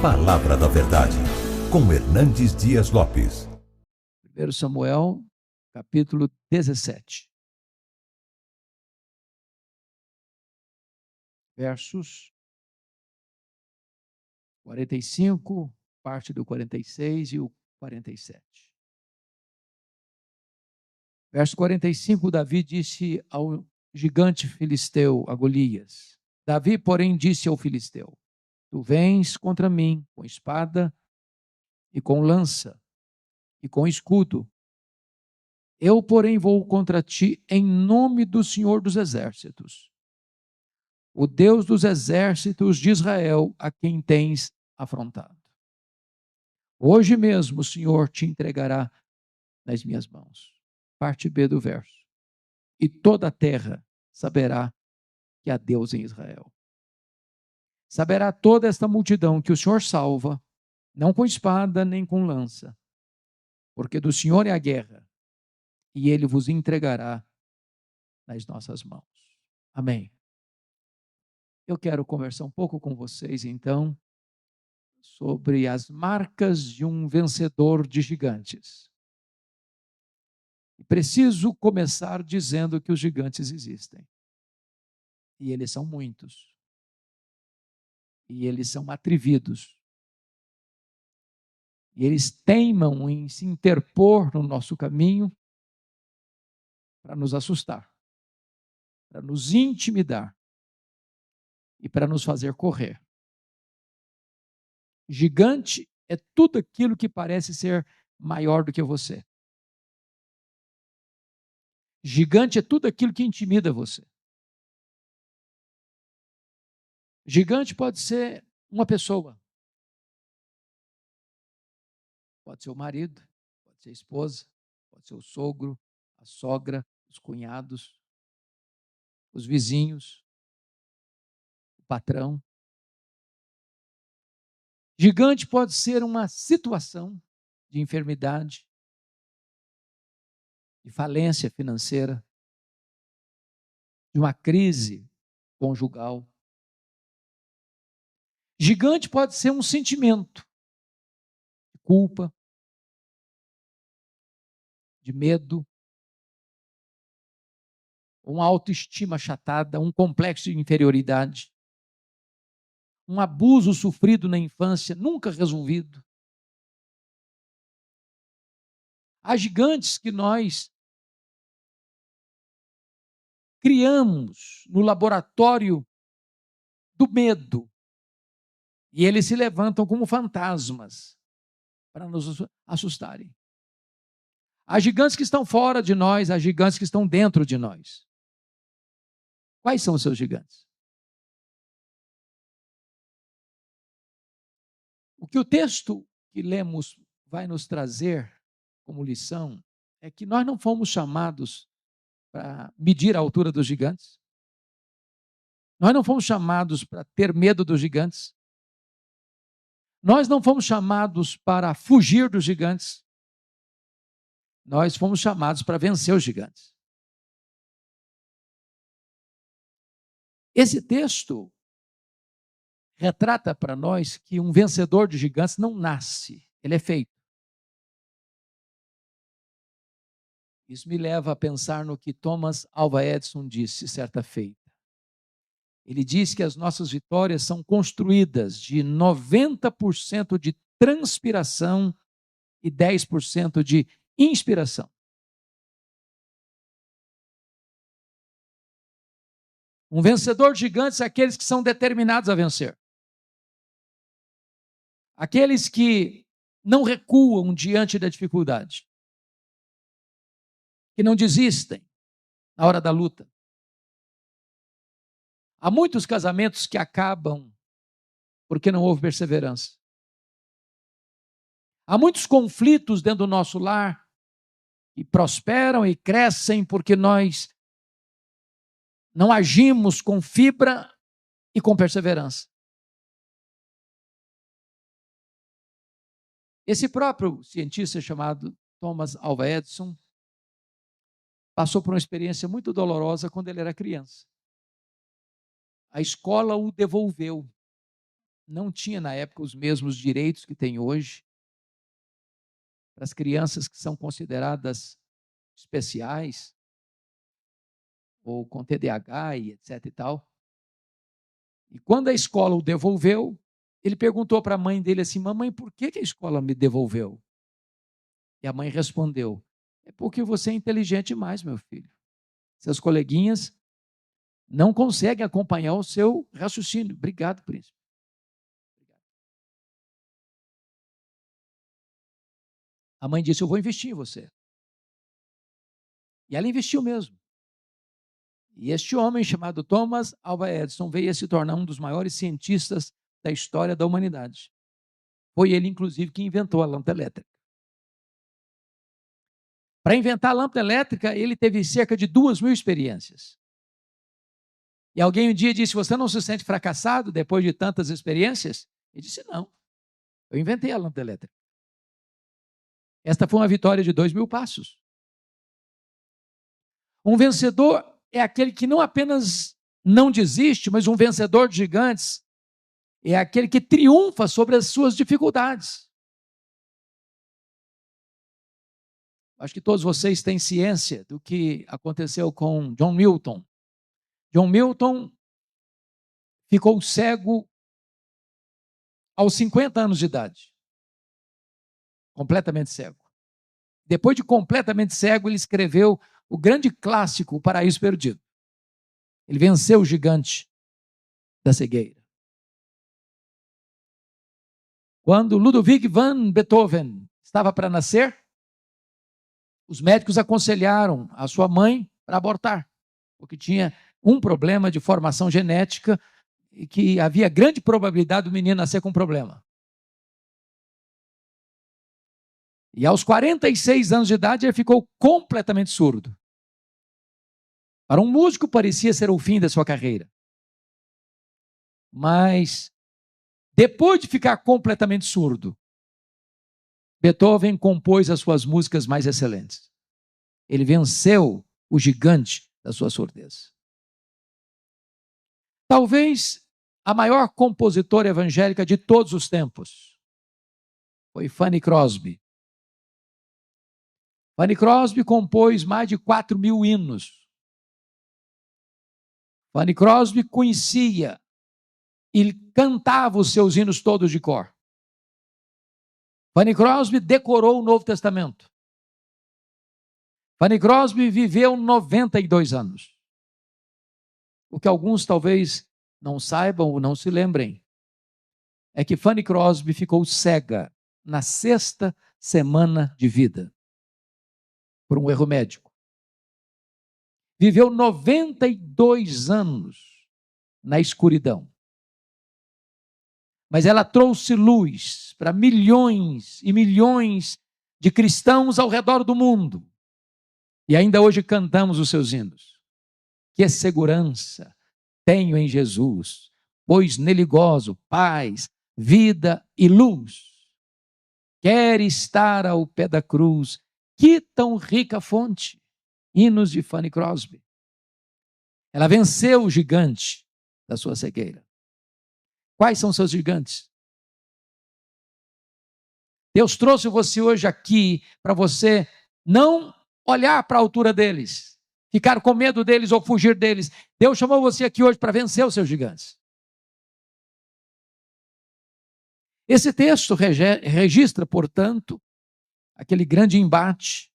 Palavra da Verdade, com Hernandes Dias Lopes. 1 Samuel, capítulo 17. Versos 45, parte do 46 e o 47. Verso 45, Davi disse ao gigante filisteu, a Golias. Davi, porém, disse ao filisteu: Tu vens contra mim com espada e com lança e com escudo. Eu, porém, vou contra ti em nome do Senhor dos Exércitos, o Deus dos exércitos de Israel, a quem tens afrontado. Hoje mesmo o Senhor te entregará nas minhas mãos. Parte B do verso. E toda a terra saberá que há Deus em Israel. Saberá toda esta multidão que o Senhor salva, não com espada nem com lança, porque do Senhor é a guerra, e ele vos entregará nas nossas mãos. Amém. Eu quero conversar um pouco com vocês, então, sobre as marcas de um vencedor de gigantes. Preciso começar dizendo que os gigantes existem. E eles são muitos. E eles são atrevidos. E eles teimam em se interpor no nosso caminho para nos assustar, para nos intimidar e para nos fazer correr. Gigante é tudo aquilo que parece ser maior do que você. Gigante é tudo aquilo que intimida você. Gigante pode ser uma pessoa. Pode ser o marido, pode ser a esposa, pode ser o sogro, a sogra, os cunhados, os vizinhos, o patrão. Gigante pode ser uma situação de enfermidade, de falência financeira, de uma crise conjugal. Gigante pode ser um sentimento de culpa, de medo, uma autoestima achatada, um complexo de inferioridade, um abuso sofrido na infância, nunca resolvido. Há gigantes que nós criamos no laboratório do medo, e eles se levantam como fantasmas para nos assustarem. Há gigantes que estão fora de nós, há gigantes que estão dentro de nós. Quais são os seus gigantes? O que o texto que lemos vai nos trazer como lição é que nós não fomos chamados para medir a altura dos gigantes. Nós não fomos chamados para ter medo dos gigantes. Nós não fomos chamados para fugir dos gigantes. Nós fomos chamados para vencer os gigantes. Esse texto retrata para nós que um vencedor de gigantes não nasce, ele é feito. Isso me leva a pensar no que Thomas Alva Edison disse certa feita. Ele diz que as nossas vitórias são construídas de 90% de transpiração e 10% de inspiração. Um vencedor de gigantes é aqueles que são determinados a vencer. Aqueles que não recuam diante da dificuldade. Que não desistem na hora da luta. Há muitos casamentos que acabam porque não houve perseverança. Há muitos conflitos dentro do nosso lar que prosperam e crescem porque nós não agimos com fibra e com perseverança. Esse próprio cientista chamado Thomas Alva Edison passou por uma experiência muito dolorosa quando ele era criança. A escola o devolveu não tinha na época os mesmos direitos que tem hoje para as crianças que são consideradas especiais ou com TDAH e etc e tal. E quando a escola o devolveu, ele perguntou para a mãe dele assim: mamãe, por que a escola me devolveu? E a mãe respondeu: é porque você é inteligente demais, meu filho. Seus coleguinhas não conseguem acompanhar o seu raciocínio. Obrigado, príncipe. A mãe disse: eu vou investir em você. E ela investiu mesmo. E este homem, chamado Thomas Alva Edison, veio a se tornar um dos maiores cientistas da história da humanidade. Foi ele, inclusive, que inventou a lâmpada elétrica. Para inventar a lâmpada elétrica, ele teve cerca de 2.000 experiências. E alguém um dia disse: você não se sente fracassado depois de tantas experiências? Ele disse: não, eu inventei a lâmpada elétrica. Esta foi uma vitória de 2.000 passos. Um vencedor é aquele que não apenas não desiste, mas um vencedor de gigantes é aquele que triunfa sobre as suas dificuldades. Acho que todos vocês têm ciência do que aconteceu com John Milton. John Milton ficou cego aos 50 anos de idade. Completamente cego. Depois de completamente cego, ele escreveu o grande clássico, O Paraíso Perdido. Ele venceu o gigante da cegueira. Quando Ludwig van Beethoven estava para nascer, os médicos aconselharam a sua mãe para abortar, porque tinha um problema de formação genética e que havia grande probabilidade do menino nascer com um problema. E aos 46 anos de idade, ele ficou completamente surdo. Para um músico, parecia ser o fim da sua carreira. Mas, depois de ficar completamente surdo, Beethoven compôs as suas músicas mais excelentes. Ele venceu o gigante da sua surdez. Talvez a maior compositora evangélica de todos os tempos foi Fanny Crosby. Fanny Crosby compôs mais de 4.000 hinos. Fanny Crosby conhecia e cantava os seus hinos todos de cor. Fanny Crosby decorou o Novo Testamento. Fanny Crosby viveu 92 anos. O que alguns talvez não saibam ou não se lembrem é que Fanny Crosby ficou cega na 6ª semana de vida por um erro médico. Viveu 92 anos na escuridão. Mas ela trouxe luz para milhões e milhões de cristãos ao redor do mundo. E ainda hoje cantamos os seus hinos. Que segurança tenho em Jesus, pois nele gozo paz, vida e luz. Quero estar ao pé da cruz. Que tão rica fonte. Hinos de Fanny Crosby. Ela venceu o gigante da sua cegueira. Quais são seus gigantes? Deus trouxe você hoje aqui para você não olhar para a altura deles, ficar com medo deles ou fugir deles. Deus chamou você aqui hoje para vencer os seus gigantes. Esse texto registra, portanto, aquele grande embate,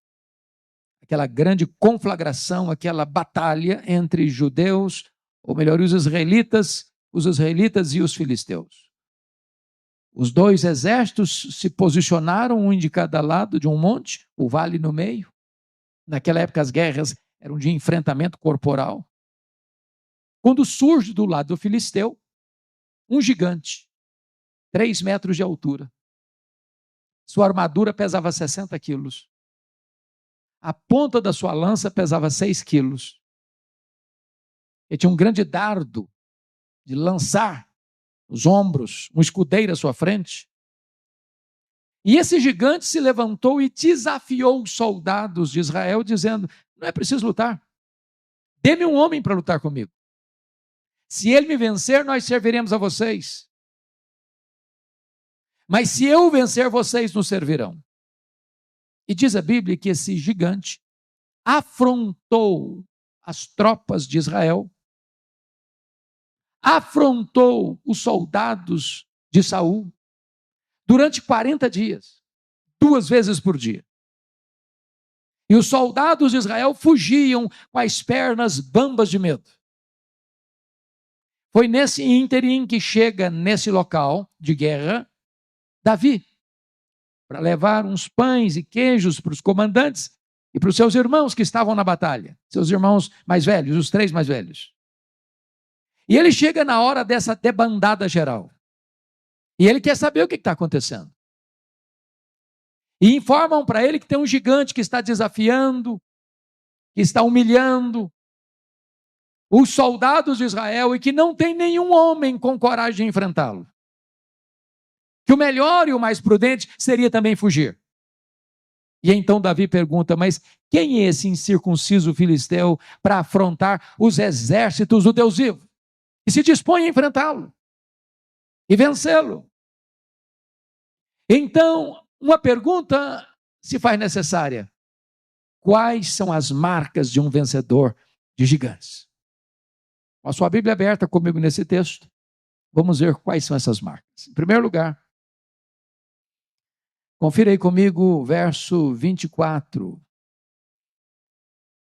aquela grande conflagração, aquela batalha entre judeus, ou melhor, os israelitas e os filisteus. Os dois exércitos se posicionaram, um de cada lado de um monte, o vale no meio. Naquela época as guerras eram de enfrentamento corporal. Quando surge do lado do filisteu um gigante, 3 metros de altura. Sua armadura pesava 60 quilos. A ponta da sua lança pesava 6 quilos. Ele tinha um grande dardo de lançar os ombros, um escudeiro à sua frente. E esse gigante se levantou e desafiou os soldados de Israel, dizendo: não é preciso lutar. Dê-me um homem para lutar comigo. Se ele me vencer, nós serviremos a vocês. Mas se eu vencer, vocês nos servirão. E diz a Bíblia que esse gigante afrontou as tropas de Israel, afrontou os soldados de Saul durante 40 dias, 2 vezes por dia. E os soldados de Israel fugiam com as pernas bambas de medo. Foi nesse ínterim que chega nesse local de guerra Davi, para levar uns pães e queijos para os comandantes e para os seus irmãos que estavam na batalha, seus irmãos mais velhos, os 3 mais velhos. E ele chega na hora dessa debandada geral. E ele quer saber o que está acontecendo. E informam para ele que tem um gigante que está desafiando, que está humilhando os soldados de Israel e que não tem nenhum homem com coragem de enfrentá-lo. Que o melhor e o mais prudente seria também fugir. E então Davi pergunta, mas quem é esse incircunciso filisteu para afrontar os exércitos do Deus vivo? E se dispõe a enfrentá-lo e vencê-lo. Então, uma pergunta se faz necessária. Quais são as marcas de um vencedor de gigantes? Com a sua Bíblia aberta comigo nesse texto, vamos ver quais são essas marcas. Em primeiro lugar, confira aí comigo o verso 24.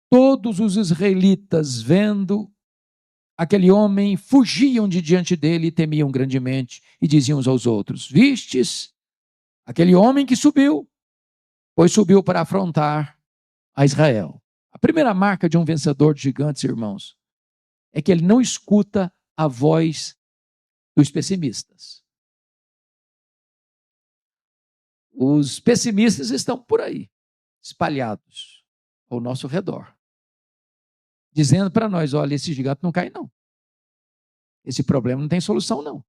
Todos os israelitas, vendo aquele homem, fugiam de diante dele e temiam grandemente e diziam uns aos outros, vistes aquele homem que subiu, pois subiu para afrontar a Israel. A primeira marca de um vencedor de gigantes, irmãos, é que ele não escuta a voz dos pessimistas. Os pessimistas estão por aí, espalhados ao nosso redor, dizendo para nós, olha, esse gigante não cai não. Esse problema não tem solução não.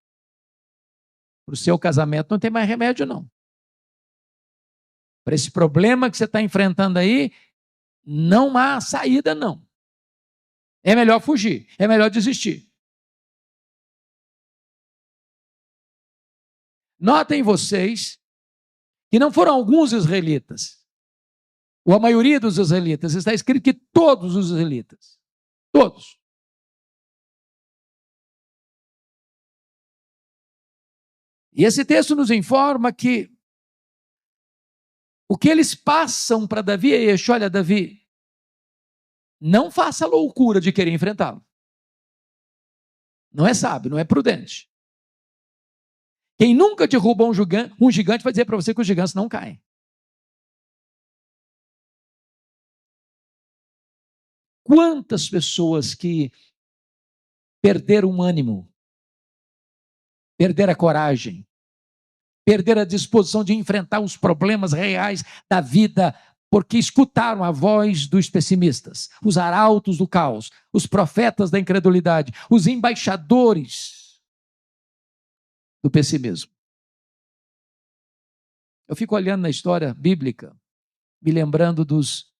Para o seu casamento não tem mais remédio não. Para esse problema que você está enfrentando aí, não há saída não. É melhor fugir, é melhor desistir. Notem vocês que não foram alguns israelitas, ou a maioria dos israelitas, está escrito que todos os israelitas, todos. E esse texto nos informa que o que eles passam para Davi é este, olha Davi, não faça a loucura de querer enfrentá-lo. Não é sábio, não é prudente. Quem nunca derrubou um gigante vai dizer para você que os gigantes não caem. Quantas pessoas que perderam o ânimo, perderam a coragem, perderam a disposição de enfrentar os problemas reais da vida, porque escutaram a voz dos pessimistas, os arautos do caos, os profetas da incredulidade, os embaixadores do pessimismo. Eu fico olhando na história bíblica, me lembrando dos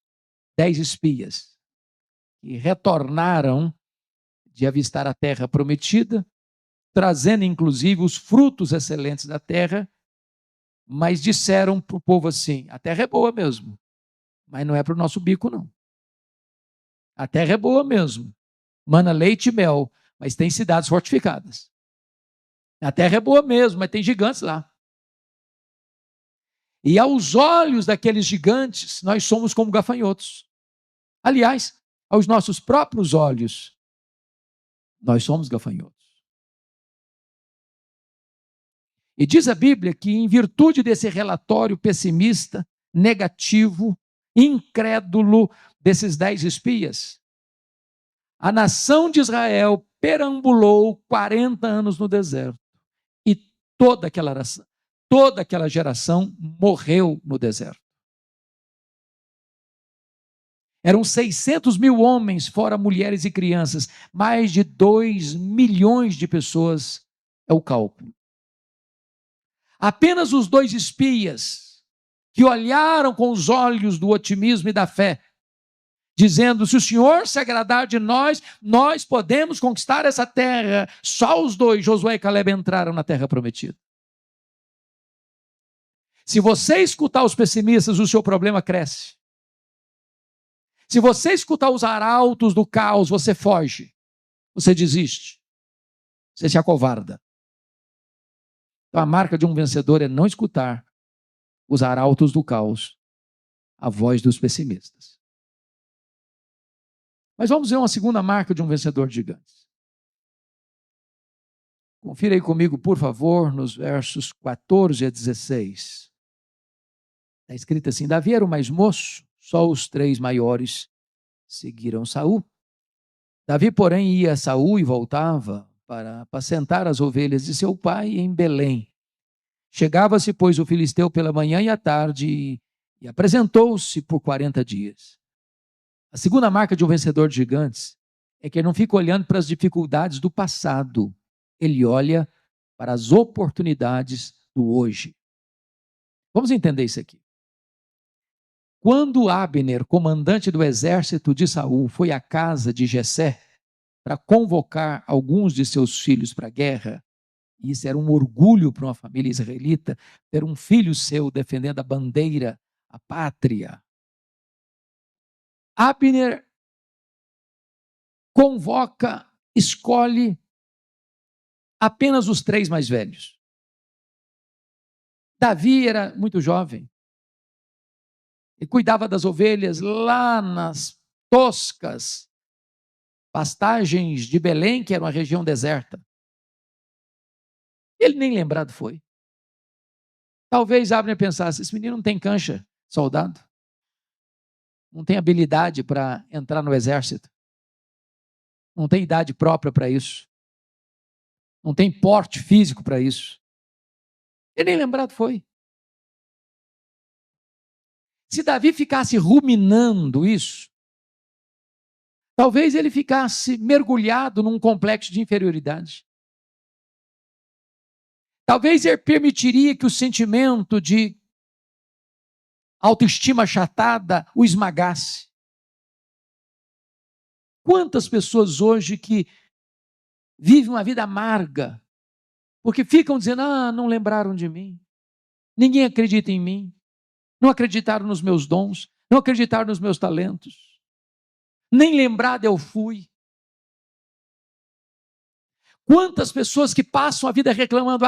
10 espias que retornaram de avistar a terra prometida, trazendo inclusive os frutos excelentes da terra, mas disseram para o povo assim, a terra é boa mesmo, mas não é para o nosso bico não. A terra é boa mesmo, mana leite e mel, mas tem cidades fortificadas. A terra é boa mesmo, mas tem gigantes lá. E aos olhos daqueles gigantes, nós somos como gafanhotos. Aliás, aos nossos próprios olhos, nós somos gafanhotos. E diz a Bíblia que, em virtude desse relatório pessimista, negativo, incrédulo desses 10 espias, a nação de Israel perambulou 40 anos no deserto. E toda aquela geração morreu no deserto. Eram 600 mil homens, fora mulheres e crianças. Mais de 2 milhões de pessoas é o cálculo. Apenas os 2 espias que olharam com os olhos do otimismo e da fé, dizendo, se o Senhor se agradar de nós, nós podemos conquistar essa terra. Só os 2, Josué e Caleb, entraram na terra prometida. Se você escutar os pessimistas, o seu problema cresce. Se você escutar os arautos do caos, você foge, você desiste, você se acovarda. Então a marca de um vencedor é não escutar os arautos do caos, a voz dos pessimistas. Mas vamos ver uma segunda marca de um vencedor de gigantes. Confira aí comigo, por favor, nos versos 14 a 16. Está escrito assim: Davi era o mais moço, só os 3 maiores seguiram Saul. Davi, porém, ia a Saul e voltava para apacentar as ovelhas de seu pai em Belém. Chegava-se, pois, o filisteu pela manhã e à tarde e apresentou-se por 40 dias. A segunda marca de um vencedor de gigantes é que ele não fica olhando para as dificuldades do passado, ele olha para as oportunidades do hoje. Vamos entender isso aqui. Quando Abner, comandante do exército de Saul, foi à casa de Jessé para convocar alguns de seus filhos para a guerra, e isso era um orgulho para uma família israelita, ter um filho seu defendendo a bandeira, a pátria. Abner convoca, escolhe apenas os 3 mais velhos. Davi era muito jovem. Ele cuidava das ovelhas lá nas toscas pastagens de Belém, que era uma região deserta. Ele nem lembrado foi. Talvez Abner pensasse: esse menino não tem cancha, soldado. Não tem habilidade para entrar no exército. Não tem idade própria para isso. Não tem porte físico para isso. Ele nem lembrado foi. Se Davi ficasse ruminando isso, talvez ele ficasse mergulhado num complexo de inferioridade. Talvez ele permitiria que o sentimento de autoestima achatada o esmagasse. Quantas pessoas hoje que vivem uma vida amarga, porque ficam dizendo: não lembraram de mim, ninguém acredita em mim, não acreditaram nos meus dons, não acreditaram nos meus talentos, nem lembrado eu fui. Quantas pessoas que passam a vida reclamando: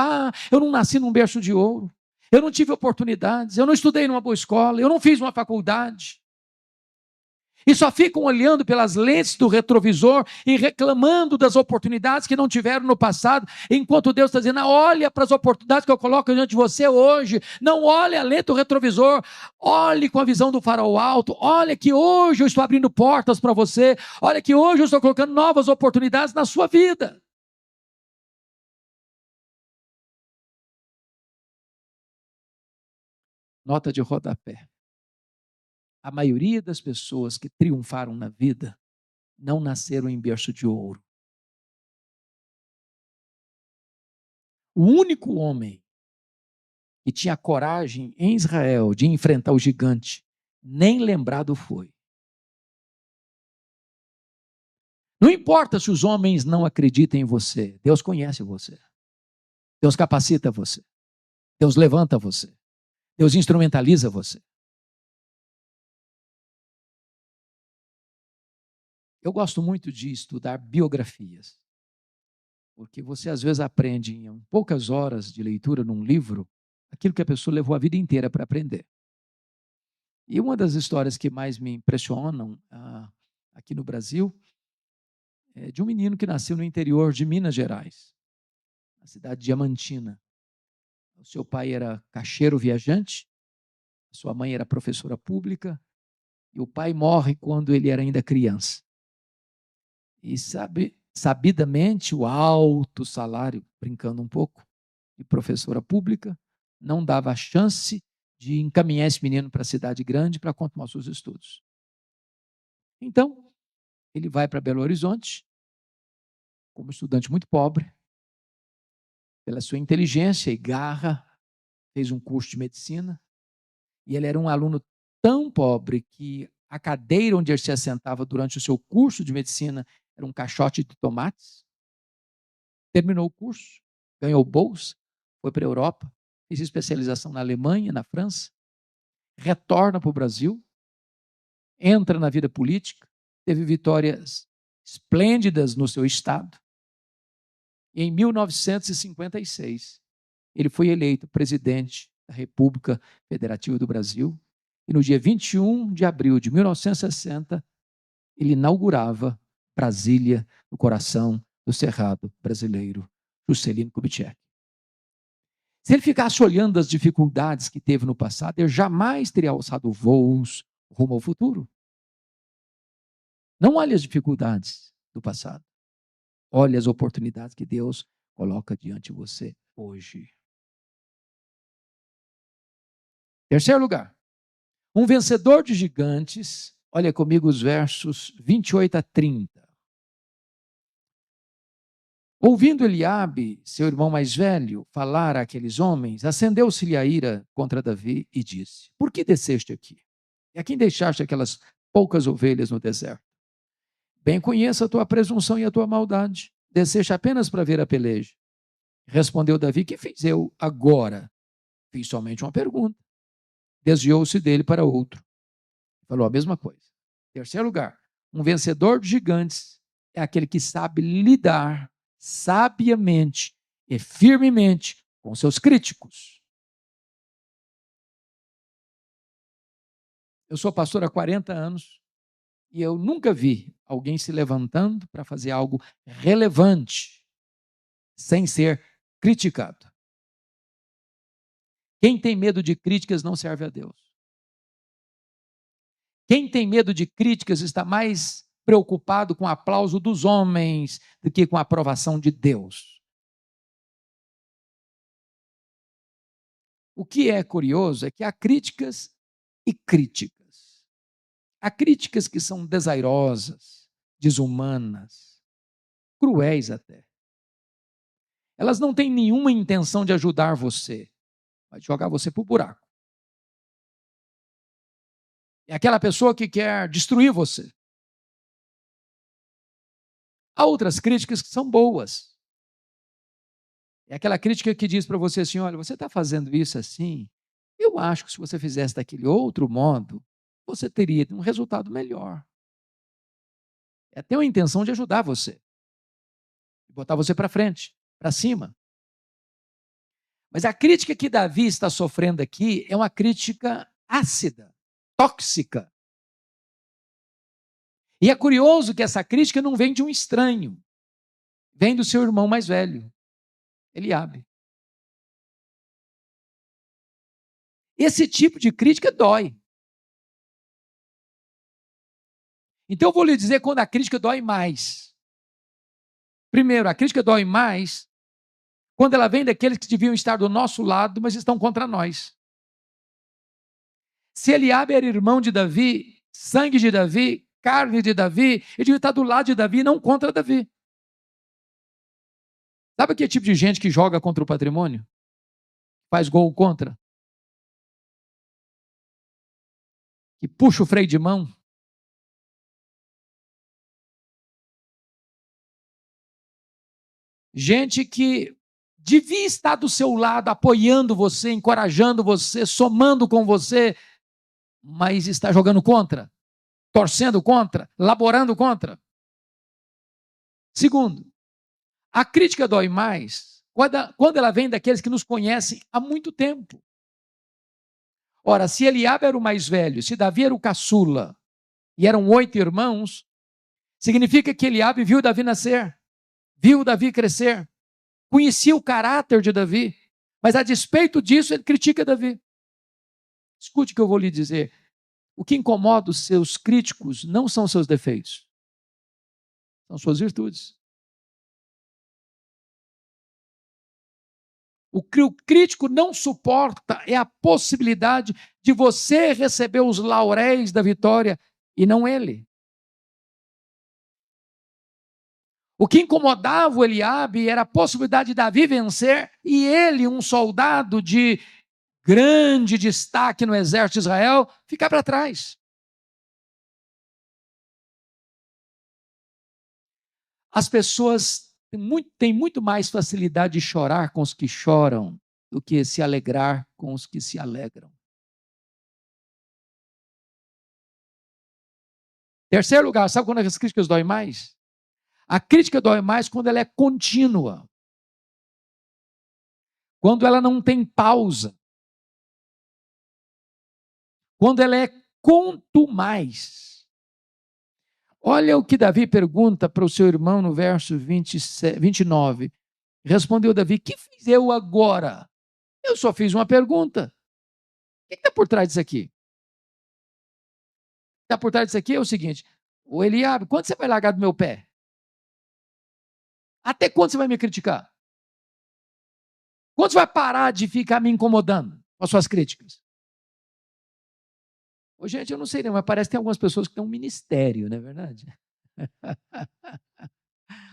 eu não nasci num berço de ouro, eu não tive oportunidades, eu não estudei numa boa escola, eu não fiz uma faculdade. E só ficam olhando pelas lentes do retrovisor e reclamando das oportunidades que não tiveram no passado, enquanto Deus está dizendo: olha para as oportunidades que eu coloco diante de você hoje, não olhe a lente do retrovisor, olhe com a visão do farol alto, olha que hoje eu estou abrindo portas para você, olha que hoje eu estou colocando novas oportunidades na sua vida. Nota de rodapé. A maioria das pessoas que triunfaram na vida não nasceram em berço de ouro. O único homem que tinha coragem em Israel de enfrentar o gigante, nem lembrado foi. Não importa se os homens não acreditam em você, Deus conhece você. Deus capacita você. Deus levanta você. Deus instrumentaliza você. Eu gosto muito de estudar biografias, porque você às vezes aprende em poucas horas de leitura num livro aquilo que a pessoa levou a vida inteira para aprender. E uma das histórias que mais me impressionam aqui no Brasil é de um menino que nasceu no interior de Minas Gerais, na cidade de Diamantina. O seu pai era caixeiro viajante, a sua mãe era professora pública, e o pai morre quando ele era ainda criança. E sabidamente, o alto salário, brincando um pouco, de professora pública, não dava a chance de encaminhar esse menino para a cidade grande para continuar seus estudos. Então, ele vai para Belo Horizonte, como estudante muito pobre, pela sua inteligência e garra, fez um curso de medicina, e ele era um aluno tão pobre que a cadeira onde ele se assentava durante o seu curso de medicina era um caixote de tomates. Terminou o curso, ganhou bolsa, foi para a Europa, fez especialização na Alemanha, na França, retorna para o Brasil, entra na vida política, teve vitórias esplêndidas no seu estado. E em 1956, ele foi eleito presidente da República Federativa do Brasil. E no dia 21 de abril de 1960, ele inaugurava Brasília, no coração do Cerrado brasileiro, Juscelino Kubitschek. Se ele ficasse olhando as dificuldades que teve no passado, ele jamais teria alçado voos rumo ao futuro. Não olhe as dificuldades do passado. Olhe as oportunidades que Deus coloca diante de você hoje. Terceiro lugar, um vencedor de gigantes. Olha comigo os versos 28 a 30. Ouvindo Eliabe, seu irmão mais velho, falar àqueles homens, acendeu-se-lhe a ira contra Davi e disse: por que desceste aqui? E a quem deixaste aquelas poucas ovelhas no deserto? Bem conheço a tua presunção e a tua maldade. Desceste apenas para ver a peleja. Respondeu Davi: que fiz eu agora? Fiz somente uma pergunta. Desviou-se dele para outro. Falou a mesma coisa. Terceiro lugar, um vencedor de gigantes é aquele que sabe lidar sabiamente e firmemente com seus críticos. Eu sou pastor há 40 anos e eu nunca vi alguém se levantando para fazer algo relevante sem ser criticado. Quem tem medo de críticas não serve a Deus. Quem tem medo de críticas está mais preocupado com o aplauso dos homens do que com a aprovação de Deus. O que é curioso é que há críticas e críticas. Há críticas que são desairosas, desumanas, cruéis até. Elas não têm nenhuma intenção de ajudar você, mas jogar você para o buraco. É aquela pessoa que quer destruir você. Há outras críticas que são boas. É aquela crítica que diz para você assim: olha, você está fazendo isso assim, eu acho que se você fizesse daquele outro modo, você teria um resultado melhor. É ter uma intenção de ajudar você, de botar você para frente, para cima. Mas a crítica que Davi está sofrendo aqui é uma crítica ácida, tóxica. E é curioso que essa crítica não vem de um estranho, vem do seu irmão mais velho, Eliabe. Esse tipo de crítica dói. Então eu vou lhe dizer quando a crítica dói mais. Primeiro, a crítica dói mais quando ela vem daqueles que deviam estar do nosso lado, mas estão contra nós. Se Eliabe era irmão de Davi, sangue de Davi, carne de Davi, ele devia estar do lado de Davi, não contra Davi. Sabe aquele tipo de gente que joga contra o patrimônio? Faz gol contra? Que puxa o freio de mão? Gente que devia estar do seu lado, apoiando você, encorajando você, somando com você, mas está jogando contra, torcendo contra, laborando contra. Segundo, a crítica dói mais quando ela vem daqueles que nos conhecem há muito tempo. Ora, se Eliabe era o mais velho, se Davi era o caçula, e eram 8 irmãos, significa que Eliabe viu Davi nascer, viu Davi crescer, conhecia o caráter de Davi, mas a despeito disso ele critica Davi. Escute o que eu vou lhe dizer. O que incomoda os seus críticos não são seus defeitos, são suas virtudes. O que o crítico não suporta é a possibilidade de você receber os lauréis da vitória e não ele. O que incomodava o Eliabe era a possibilidade de Davi vencer e ele, um soldado de grande destaque no exército de Israel, ficar para trás. As pessoas têm muito mais facilidade de chorar com os que choram do que se alegrar com os que se alegram. Terceiro lugar, sabe quando as críticas doem mais? A crítica dói mais quando ela é contínua. Quando ela não tem pausa. Quando ela é quanto mais. Olha o que Davi pergunta para o seu irmão no verso 29. Respondeu Davi: que fiz eu agora? Eu só fiz uma pergunta. O que está por trás disso aqui? O que está por trás disso aqui é o seguinte: o Eliabe, quando você vai largar do meu pé? Até quando você vai me criticar? Quando você vai parar de ficar me incomodando com as suas críticas? Ô, gente, eu não sei não, mas parece que tem algumas pessoas que têm um ministério, não é verdade?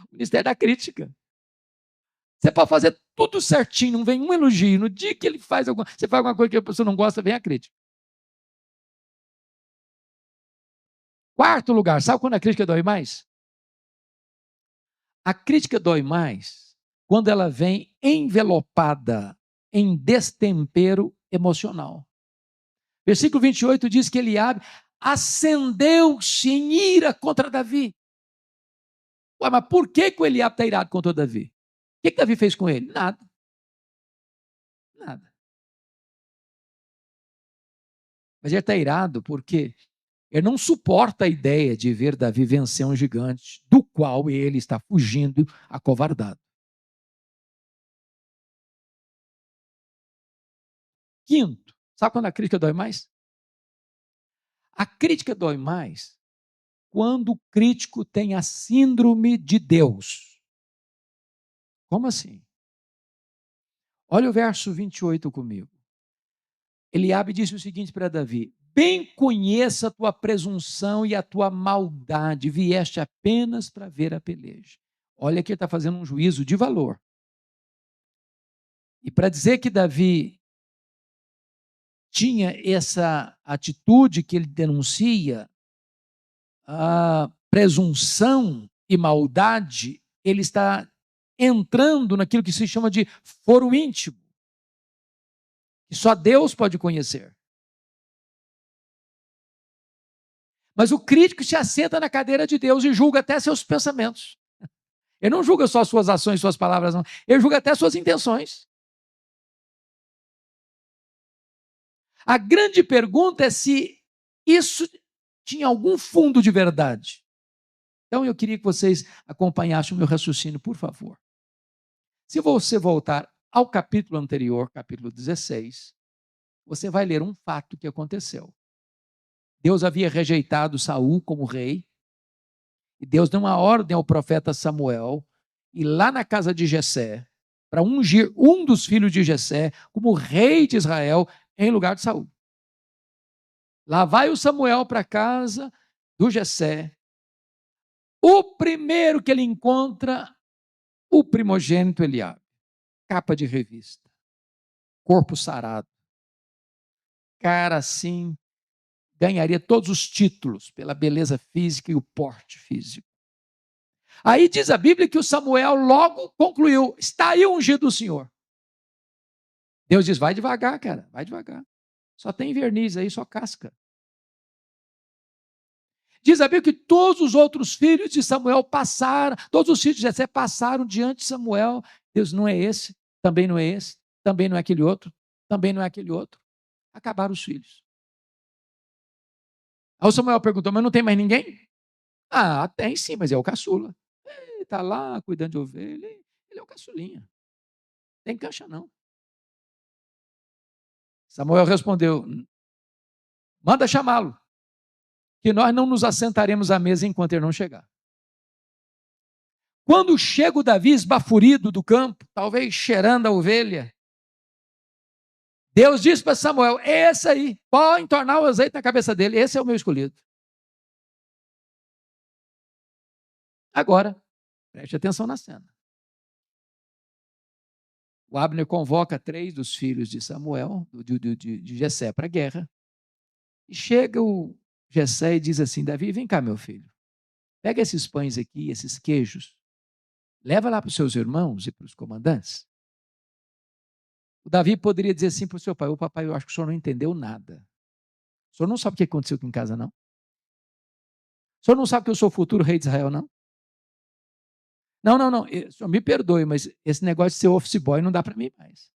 O ministério da crítica. Você pode fazer tudo certinho, não vem um elogio. No dia que ele faz você faz alguma coisa que a pessoa não gosta, vem a crítica. Quarto lugar, sabe quando a crítica dói mais? A crítica dói mais quando ela vem envelopada em destempero emocional. Versículo 28 diz que Eliabe acendeu-se em ira contra Davi. Ué, mas por que o Eliabe está irado contra Davi? O que Davi fez com ele? Nada. Nada. Mas ele está irado porque ele não suporta a ideia de ver Davi vencer um gigante do qual ele está fugindo acovardado. Quinto, sabe quando a crítica dói mais? A crítica dói mais quando o crítico tem a síndrome de Deus. Como assim? Olha o verso 28 comigo. Eliabe disse o seguinte para Davi: bem conheça a tua presunção e a tua maldade, vieste apenas para ver a peleja. Olha que ele está fazendo um juízo de valor. E para dizer que Davi tinha essa atitude que ele denuncia, a presunção e maldade, ele está entrando naquilo que se chama de foro íntimo, que só Deus pode conhecer. Mas o crítico se assenta na cadeira de Deus e julga até seus pensamentos. Ele não julga só suas ações, suas palavras, não. Ele julga até suas intenções. A grande pergunta é se isso tinha algum fundo de verdade. Então eu queria que vocês acompanhassem o meu raciocínio, por favor. Se você voltar ao capítulo anterior, capítulo 16, você vai ler um fato que aconteceu. Deus havia rejeitado Saul como rei, e Deus deu uma ordem ao profeta Samuel ir lá na casa de Jessé para ungir um dos filhos de Jessé como rei de Israel em lugar de Saul. Lá vai o Samuel para a casa do Jessé. O primeiro que ele encontra, o primogênito Eliabe, capa de revista, corpo sarado, cara assim, ganharia todos os títulos pela beleza física e o porte físico. Aí diz a Bíblia que o Samuel logo concluiu: está aí o ungido do Senhor. Deus diz: vai devagar, cara, vai devagar. Só tem verniz aí, só casca. Diz a Bíblia que todos os outros filhos de Samuel passaram, todos os filhos de Jessé passaram diante de Samuel. Deus, não é esse, também não é esse, também não é aquele outro, também não é aquele outro. Acabaram os filhos. Aí o Samuel perguntou: mas não tem mais ninguém? Ah, tem sim, mas é o caçula. Ele está lá cuidando de ovelha, ele é o caçulinha. Tem cancha não. Samuel respondeu: manda chamá-lo, que nós não nos assentaremos à mesa enquanto ele não chegar. Quando chega o Davi esbaforido do campo, talvez cheirando a ovelha, Deus disse para Samuel: esse aí, pode entornar o azeite na cabeça dele, esse é o meu escolhido. Agora, preste atenção na cena. O Abner convoca 3 dos filhos de Samuel, de Jessé, para a guerra. E chega o Jessé e diz assim: Davi, vem cá, meu filho. Pega esses pães aqui, esses queijos. Leva lá para os seus irmãos e para os comandantes. O Davi poderia dizer assim para o seu pai: ô papai, eu acho que o senhor não entendeu nada. O senhor não sabe o que aconteceu aqui em casa, não? O senhor não sabe que eu sou o futuro rei de Israel, não? Não, não, não. O senhor me perdoe, mas esse negócio de ser office boy não dá para mim mais.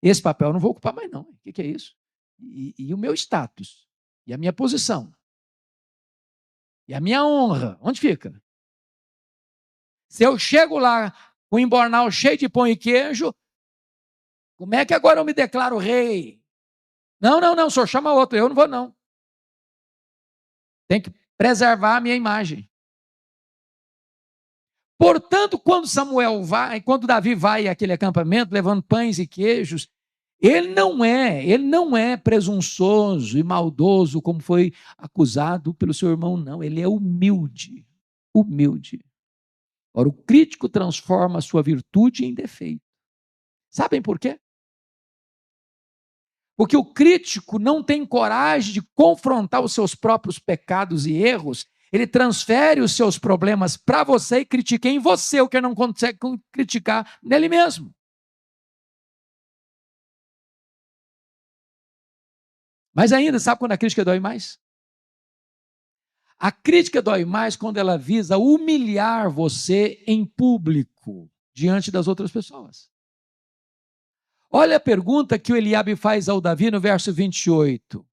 Esse papel eu não vou ocupar mais, não. O que é isso? E o meu status? E a minha posição? E a minha honra? Onde fica? Se eu chego lá com o embornal cheio de pão e queijo, como é que agora eu me declaro rei? Não, não, não, o senhor chama outro, eu não vou, não. Tem que preservar a minha imagem. Portanto, quando Davi vai àquele acampamento levando pães e queijos, ele não é presunçoso e maldoso como foi acusado pelo seu irmão, não. Ele é humilde, humilde. Ora, o crítico transforma a sua virtude em defeito. Sabem por quê? Porque o crítico não tem coragem de confrontar os seus próprios pecados e erros. Ele transfere os seus problemas para você e critica em você o que ele não consegue criticar nele mesmo. Mas ainda, sabe quando a crítica dói mais? A crítica dói mais quando ela visa humilhar você em público, diante das outras pessoas. Olha a pergunta que o Eliabe faz ao Davi no verso 28.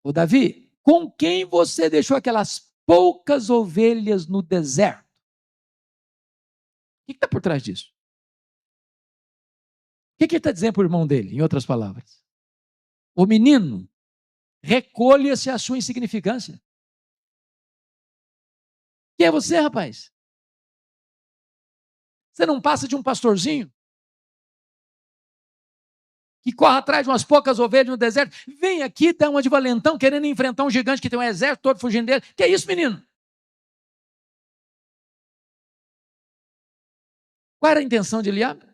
Ô Davi, com quem você deixou aquelas poucas ovelhas no deserto? O que está por trás disso? O que ele está dizendo para o irmão dele, em outras palavras? O menino, recolha-se a sua insignificância. Quem é você, rapaz? Você não passa de um pastorzinho que corre atrás de umas poucas ovelhas no deserto? Vem aqui, dá uma de valentão, querendo enfrentar um gigante que tem um exército todo fugindo dele. Que é isso, menino? Qual era a intenção de Eliabe?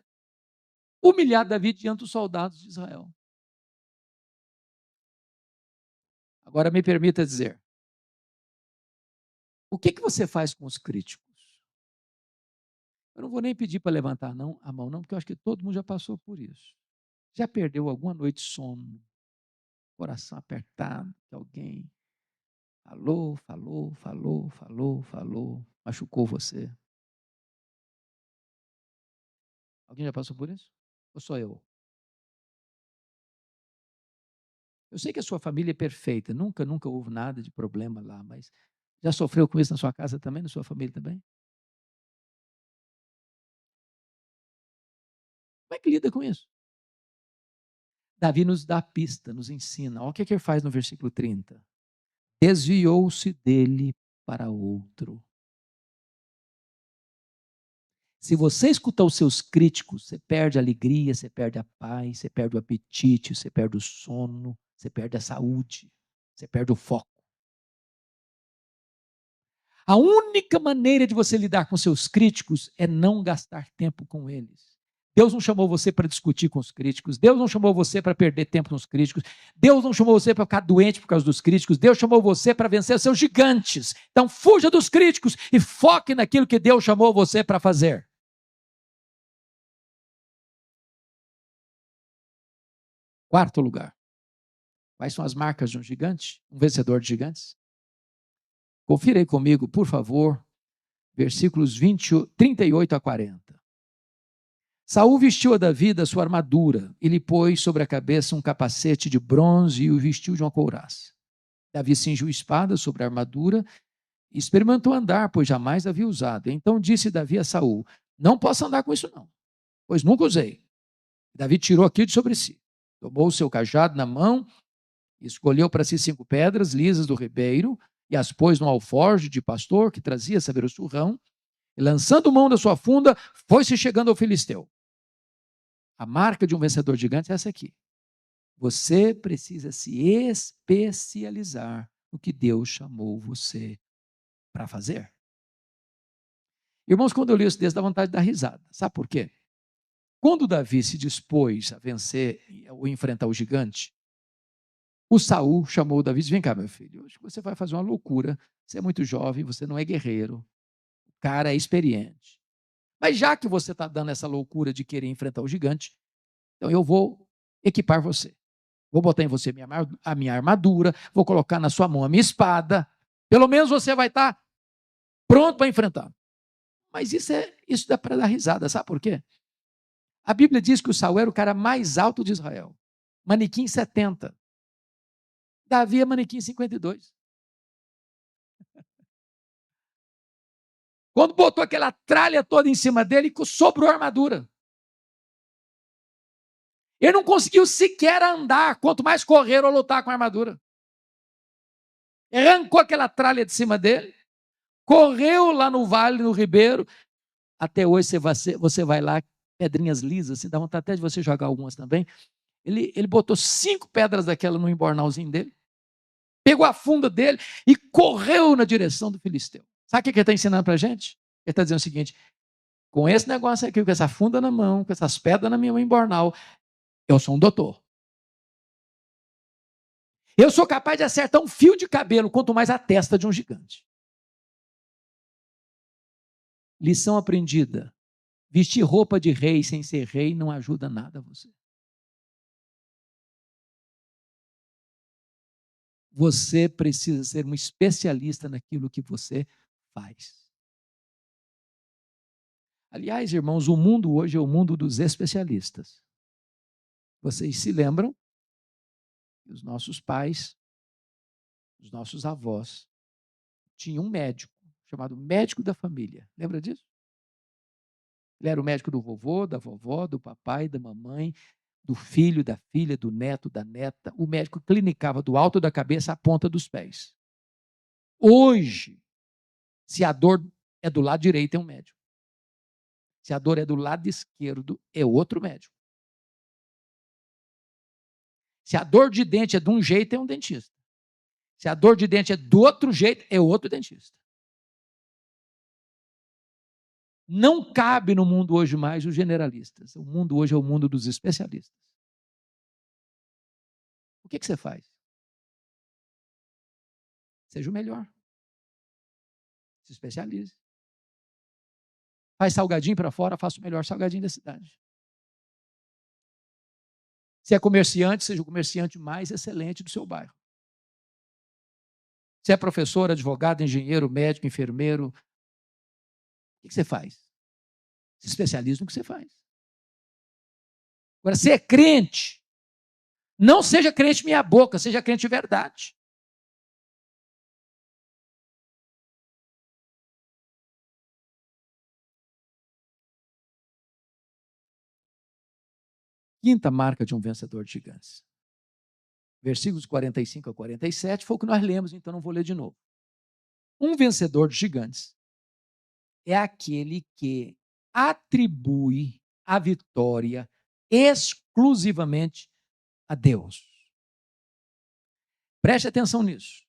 Humilhar Davi diante dos soldados de Israel. Agora me permita dizer, o que você faz com os críticos? Eu não vou nem pedir para levantar a mão, não, porque eu acho que todo mundo já passou por isso. Já perdeu alguma noite de sono, coração apertado, que alguém falou, machucou você? Alguém já passou por isso? Ou só eu? Eu sei que a sua família é perfeita, nunca houve nada de problema lá, mas já sofreu com isso na sua casa também, na sua família também? Como é que lida com isso? Davi nos dá a pista, nos ensina. Olha o que ele faz no versículo 30. Desviou-se dele para outro. Se você escutar os seus críticos, você perde a alegria, você perde a paz, você perde o apetite, você perde o sono, você perde a saúde, você perde o foco. A única maneira de você lidar com seus críticos é não gastar tempo com eles. Deus não chamou você para discutir com os críticos. Deus não chamou você para perder tempo com os críticos. Deus não chamou você para ficar doente por causa dos críticos. Deus chamou você para vencer os seus gigantes. Então fuja dos críticos e foque naquilo que Deus chamou você para fazer. Quarto lugar. Quais são as marcas de um gigante? Um vencedor de gigantes? Confira aí comigo, por favor, versículos 38 a 40. Saul vestiu a Davi da sua armadura e lhe pôs sobre a cabeça um capacete de bronze e o vestiu de uma couraça. Davi cingiu a espada sobre a armadura e experimentou andar, pois jamais havia usado. Então disse Davi a Saul: não posso andar com isso não, pois nunca usei. Davi tirou aquilo de sobre si, tomou o seu cajado na mão, escolheu para si 5 pedras lisas do ribeiro e as pôs no alforje de pastor que trazia saber o surrão, e lançando mão da sua funda, foi-se chegando ao filisteu. A marca de um vencedor gigante é essa aqui. Você precisa se especializar no que Deus chamou você para fazer. Irmãos, quando eu li isso, dá vontade de dar risada. Sabe por quê? Quando Davi se dispôs a vencer ou enfrentar o gigante, o Saul chamou Davi e disse: vem cá, meu filho, hoje você vai fazer uma loucura. Você é muito jovem, você não é guerreiro. O cara é experiente. Mas já que você está dando essa loucura de querer enfrentar o gigante, Então eu vou equipar você. Vou botar em você a minha armadura, vou colocar na sua mão a minha espada. Pelo menos você vai estar pronto para enfrentar. Mas isso dá para dar risada, sabe por quê? A Bíblia diz que o Saul era o cara mais alto de Israel. Manequim 70. Davi é manequim 52. Quando botou aquela tralha toda em cima dele, sobrou a armadura. Ele não conseguiu sequer andar, quanto mais correr ou lutar com a armadura. Arrancou aquela tralha de cima dele, correu lá no vale, no ribeiro. Até hoje você vai lá, pedrinhas lisas, assim, dá vontade até de você jogar algumas também. Ele botou 5 pedras daquela no embornalzinho dele, pegou a funda dele e correu na direção do filisteu. Sabe o que ele está ensinando para a gente? Ele está dizendo o seguinte: com esse negócio aqui, com essa funda na mão, com essas pedras na minha mão embornal, eu sou um doutor. Eu sou capaz de acertar um fio de cabelo, quanto mais a testa de um gigante. Lição aprendida: vestir roupa de rei sem ser rei não ajuda nada a você. Você precisa ser um especialista naquilo que você faz. Aliás, irmãos, o mundo hoje é o mundo dos especialistas. Vocês se lembram que os nossos pais, os nossos avós, tinham um médico chamado médico da família. Lembra disso? Ele era o médico do vovô, da vovó, do papai, da mamãe, do filho, da filha, do neto, da neta. O médico clinicava do alto da cabeça à ponta dos pés. Hoje, se a dor é do lado direito, é um médico. Se a dor é do lado esquerdo, é outro médico. Se a dor de dente é de um jeito, é um dentista. Se a dor de dente é do outro jeito, é outro dentista. Não cabe no mundo hoje mais os generalistas. O mundo hoje é o mundo dos especialistas. O que você faz? Seja o melhor. Se especialize. Faz salgadinho para fora, faça o melhor salgadinho da cidade. Se é comerciante, seja o comerciante mais excelente do seu bairro. Se é professor, advogado, engenheiro, médico, enfermeiro, o que você faz? Se especializa no que você faz. Agora, se é crente, não seja crente meia boca, seja crente de verdade. Quinta marca de um vencedor de gigantes. Versículos 45 a 47 foi o que nós lemos, então não vou ler de novo. Um vencedor de gigantes é aquele que atribui a vitória exclusivamente a Deus. Preste atenção nisso.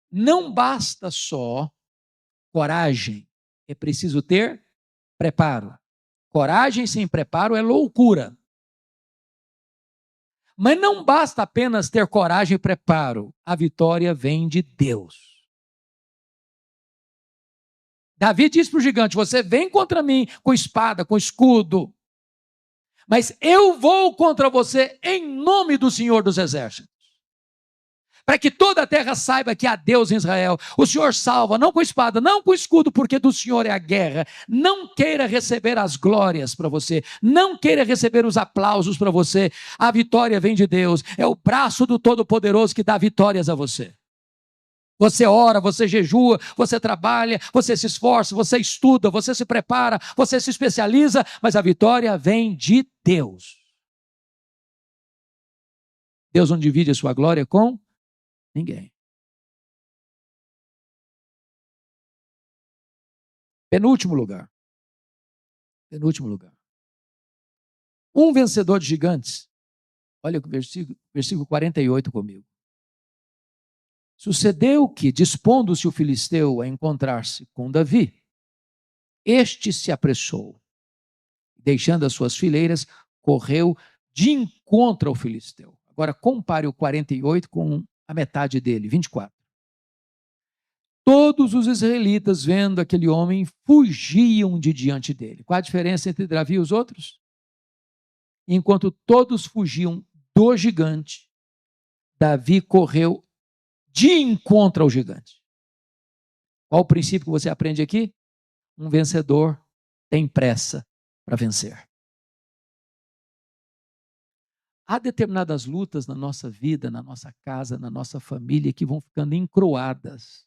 Não basta só coragem, é preciso ter preparo. Coragem sem preparo é loucura. Mas não basta apenas ter coragem e preparo. A vitória vem de Deus. Davi disse para o gigante: você vem contra mim com espada, com escudo, mas eu vou contra você em nome do Senhor dos Exércitos. Para que toda a terra saiba que há Deus em Israel. O Senhor salva, não com espada, não com escudo, porque do Senhor é a guerra. Não queira receber as glórias para você. Não queira receber os aplausos para você. A vitória vem de Deus. É o braço do Todo-Poderoso que dá vitórias a você. Você ora, você jejua, você trabalha, você se esforça, você estuda, você se prepara, você se especializa, mas a vitória vem de Deus. Deus não divide a sua glória com ninguém. Penúltimo lugar. Um vencedor de gigantes. Olha o versículo 48 comigo. Sucedeu que, dispondo-se o filisteu a encontrar-se com Davi, este se apressou, deixando as suas fileiras, correu de encontro ao filisteu. Agora compare o 48 com a metade dele, 24. Todos os israelitas, vendo aquele homem, fugiam de diante dele. Qual a diferença entre Davi e os outros? Enquanto todos fugiam do gigante, Davi correu de encontro ao gigante. Qual o princípio que você aprende aqui? Um vencedor tem pressa para vencer. Há determinadas lutas na nossa vida, na nossa casa, na nossa família, que vão ficando encroadas.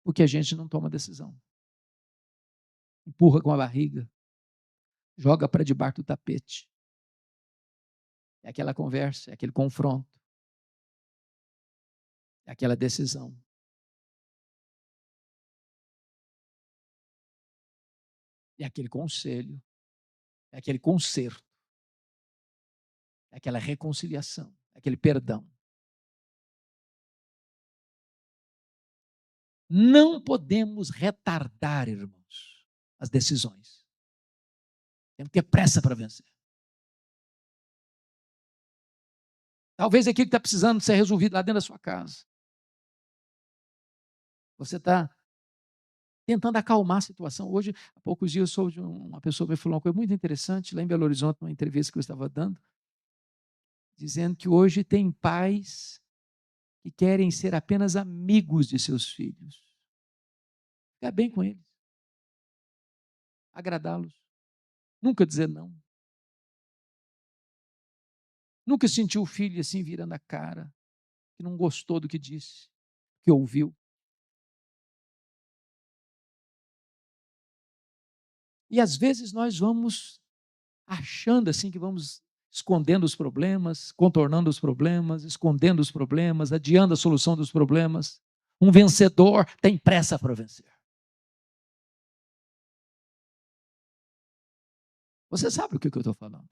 Porque a gente não toma decisão. Empurra com a barriga. Joga para debaixo do tapete. É aquela conversa, é aquele confronto. É aquela decisão. É aquele conselho. É aquele conserto. É aquela reconciliação. É aquele perdão. Não podemos retardar, irmãos, as decisões. Temos que ter pressa para vencer. Talvez aquilo que está precisando ser resolvido lá dentro da sua casa. Você está tentando acalmar a situação. Hoje, há poucos dias, eu soube de uma pessoa que me falou uma coisa muito interessante, lá em Belo Horizonte, numa entrevista que eu estava dando, dizendo que hoje tem pais que querem ser apenas amigos de seus filhos. Ficar bem com eles. Agradá-los. Nunca dizer não. Nunca sentiu o filho assim virando a cara, que não gostou do que disse, que ouviu. E às vezes nós vamos achando assim que vamos escondendo os problemas, contornando os problemas, escondendo os problemas, adiando a solução dos problemas. Um vencedor tem pressa para vencer. Você sabe o que eu estou falando?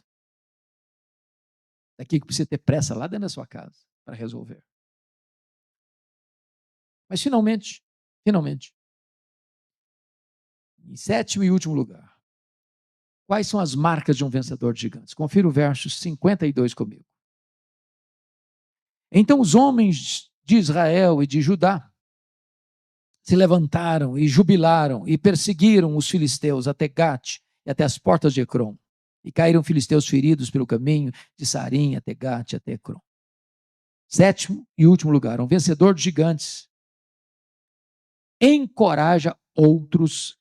Daqui que precisa ter pressa lá dentro da sua casa para resolver. Mas finalmente, em sétimo e último lugar, quais são as marcas de um vencedor de gigantes? Confira o verso 52 comigo. Então os homens de Israel e de Judá se levantaram e jubilaram e perseguiram os filisteus até Gate e até as portas de Ecrom. E caíram filisteus feridos pelo caminho de Sarim até Gate até Ecrom. Sétimo e último lugar, um vencedor de gigantes encoraja outros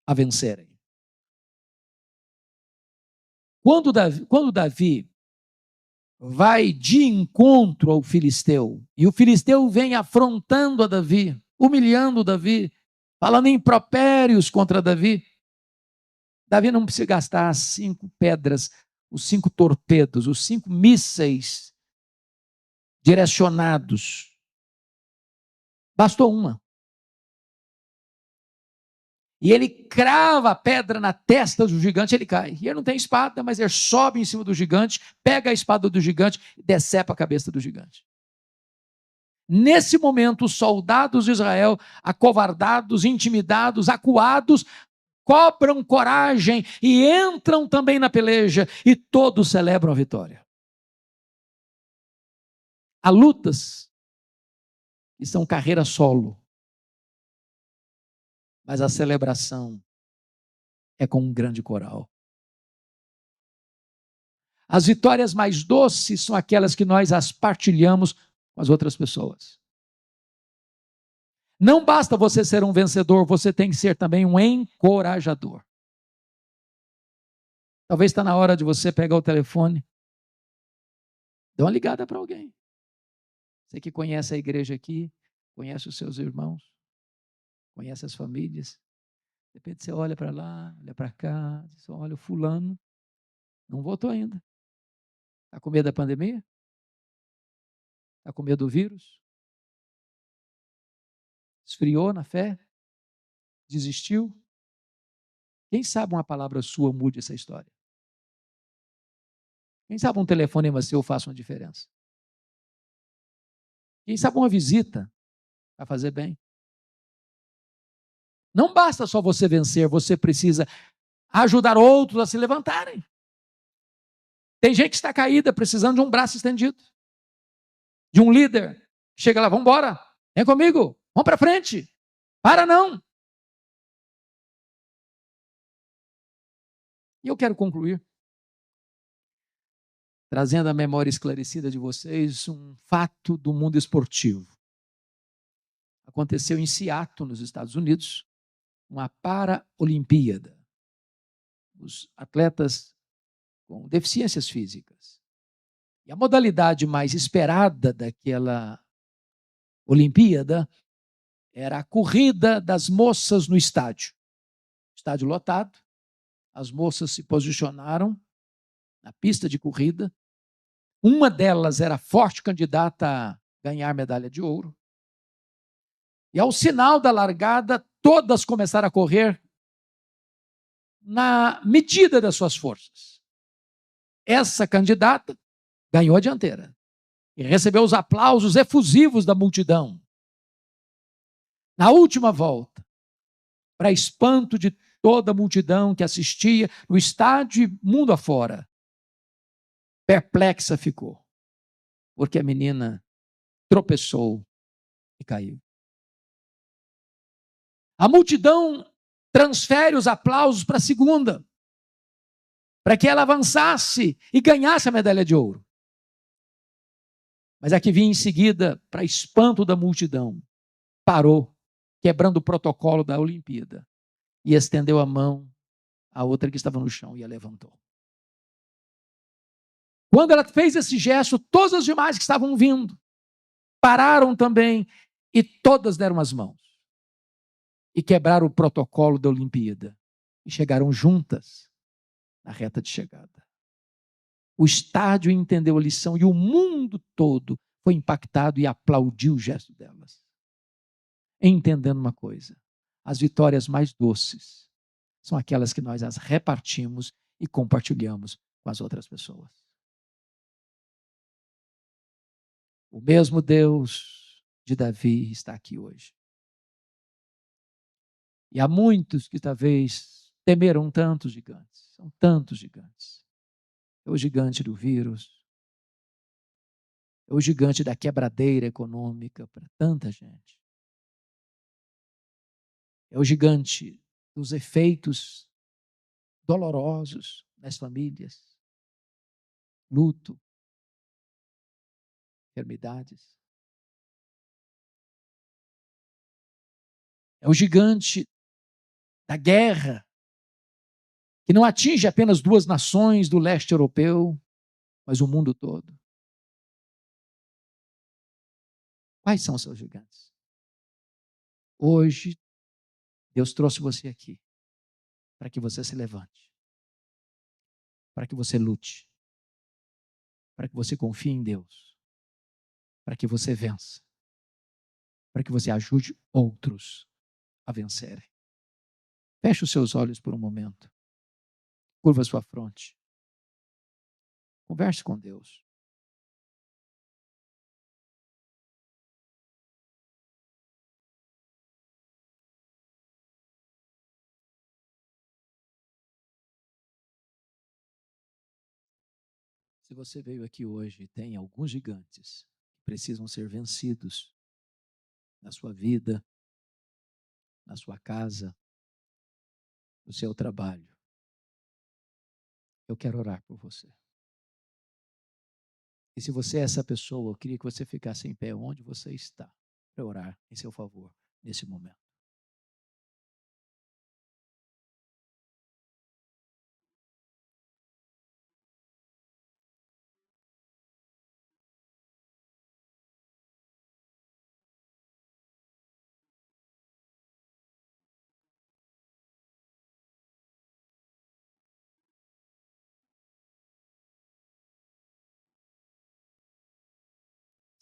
a vencerem. Quando Davi vai de encontro ao filisteu, e o filisteu vem afrontando a Davi, humilhando Davi, falando impropérios contra Davi, Davi não precisa gastar as 5 pedras, os 5 torpedos, os 5 mísseis direcionados. Bastou uma. E ele crava a pedra na testa do gigante, ele cai. E ele não tem espada, mas ele sobe em cima do gigante, pega a espada do gigante e decepa a cabeça do gigante. Nesse momento, os soldados de Israel, acovardados, intimidados, acuados, cobram coragem e entram também na peleja e todos celebram a vitória. Há lutas que são carreira solo, mas a celebração é com um grande coral. As vitórias mais doces são aquelas que nós as partilhamos com as outras pessoas. Não basta você ser um vencedor, você tem que ser também um encorajador. Talvez está na hora de você pegar o telefone, dá uma ligada para alguém. Você que conhece a igreja aqui, conhece os seus irmãos, conhece as famílias. De repente você olha para lá, olha para cá, diz, olha, o fulano não votou ainda. Está com medo da pandemia? Está com medo do vírus? Esfriou na fé? Desistiu? Quem sabe uma palavra sua mude essa história? Quem sabe um telefonema seu faça uma diferença? Quem sabe uma visita vai fazer bem? Não basta só você vencer, você precisa ajudar outros a se levantarem. Tem gente que está caída, precisando de um braço estendido, de um líder chega lá, vamos embora, vem comigo, vamos para frente, para não. E eu quero concluir trazendo à memória esclarecida de vocês um fato do mundo esportivo. Aconteceu em Seattle, nos Estados Unidos, uma Paralimpíada. Os atletas com deficiências físicas. E a modalidade mais esperada daquela Olimpíada era a corrida das moças no estádio. Estádio lotado, as moças se posicionaram na pista de corrida. Uma delas era forte candidata a ganhar medalha de ouro. E ao sinal da largada, todas começaram a correr na medida das suas forças. Essa candidata ganhou a dianteira e recebeu os aplausos efusivos da multidão. Na última volta, para espanto de toda a multidão que assistia no estádio e mundo afora, perplexa ficou, porque a menina tropeçou e caiu. A multidão transfere os aplausos para a segunda, para que ela avançasse e ganhasse a medalha de ouro. Mas a que vinha em seguida, para espanto da multidão, parou, quebrando o protocolo da Olimpíada, e estendeu a mão à outra que estava no chão e a levantou. Quando ela fez esse gesto, todas as demais que estavam vindo pararam também e todas deram as mãos e quebraram o protocolo da Olimpíada e chegaram juntas na reta de chegada. O estádio entendeu a lição e o mundo todo foi impactado e aplaudiu o gesto delas. Entendendo uma coisa, as vitórias mais doces são aquelas que nós as repartimos e compartilhamos com as outras pessoas. O mesmo Deus de Davi está aqui hoje. E há muitos que talvez temeram tantos gigantes, são tantos gigantes. É o gigante do vírus, é o gigante da quebradeira econômica para tanta gente. É o gigante dos efeitos dolorosos nas famílias, luto, enfermidades. É o gigante da guerra, que não atinge apenas 2 nações do leste europeu, mas o mundo todo. Quais são os seus gigantes? Hoje, Deus trouxe você aqui para que você se levante, para que você lute, para que você confie em Deus, para que você vença, para que você ajude outros a vencerem. Feche os seus olhos por um momento. Curva a sua fronte. Converse com Deus. Se você veio aqui hoje e tem alguns gigantes que precisam ser vencidos na sua vida, na sua casa, no seu trabalho, eu quero orar por você. E se você é essa pessoa, eu queria que você ficasse em pé onde você está, para orar em seu favor nesse momento.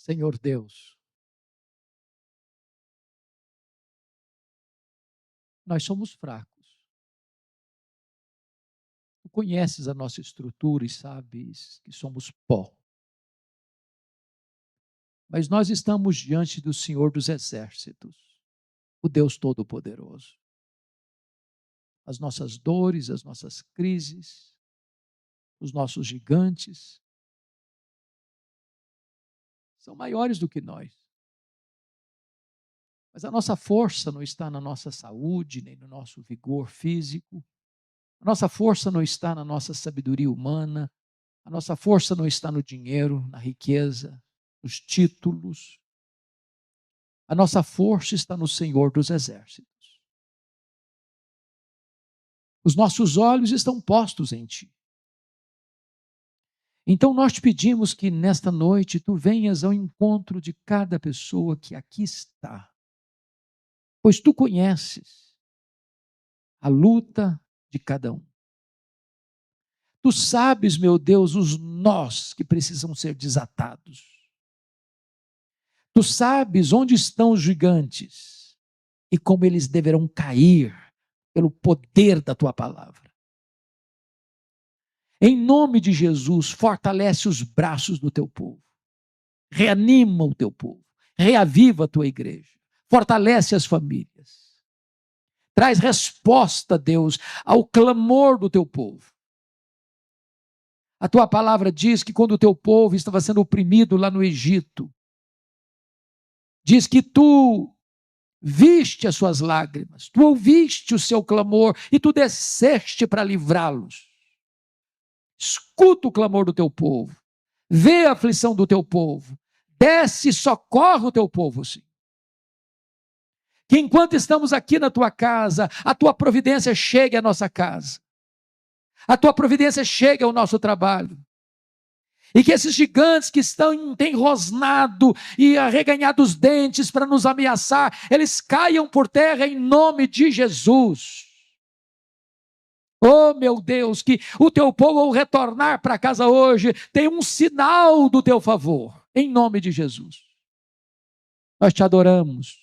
Senhor Deus, nós somos fracos. Tu conheces a nossa estrutura e sabes que somos pó. Mas nós estamos diante do Senhor dos Exércitos, o Deus Todo-Poderoso. As nossas dores, as nossas crises, os nossos gigantes são maiores do que nós. Mas a nossa força não está na nossa saúde, nem no nosso vigor físico. A nossa força não está na nossa sabedoria humana. A nossa força não está no dinheiro, na riqueza, nos títulos. A nossa força está no Senhor dos Exércitos. Os nossos olhos estão postos em Ti. Então nós te pedimos que nesta noite Tu venhas ao encontro de cada pessoa que aqui está. Pois Tu conheces a luta de cada um. Tu sabes, meu Deus, os nós que precisam ser desatados. Tu sabes onde estão os gigantes e como eles deverão cair pelo poder da Tua palavra. Em nome de Jesus, fortalece os braços do Teu povo. Reanima o Teu povo. Reaviva a Tua igreja. Fortalece as famílias. Traz resposta, Deus, ao clamor do Teu povo. A Tua palavra diz que quando o Teu povo estava sendo oprimido lá no Egito, diz que Tu viste as suas lágrimas, Tu ouviste o seu clamor e Tu desceste para livrá-los. Escuta o clamor do Teu povo, vê a aflição do Teu povo, desce e socorre o Teu povo, sim. Que enquanto estamos aqui na Tua casa, a Tua providência chegue à nossa casa, a Tua providência chegue ao nosso trabalho. E que esses gigantes que têm rosnado e arreganhado os dentes para nos ameaçar, eles caiam por terra em nome de Jesus. Oh, meu Deus, que o Teu povo ao retornar para casa hoje tenha um sinal do Teu favor, em nome de Jesus. Nós Te adoramos,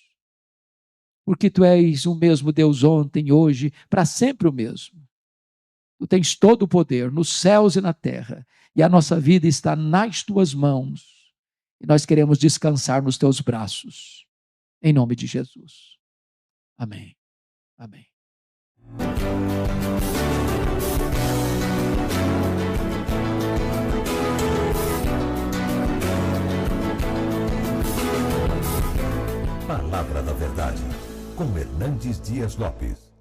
porque Tu és o mesmo Deus ontem, hoje, para sempre o mesmo. Tu tens todo o poder nos céus e na terra, e a nossa vida está nas Tuas mãos, e nós queremos descansar nos Teus braços, em nome de Jesus. Amém. Amém. Palavra da Verdade, com Hernandes Dias Lopes.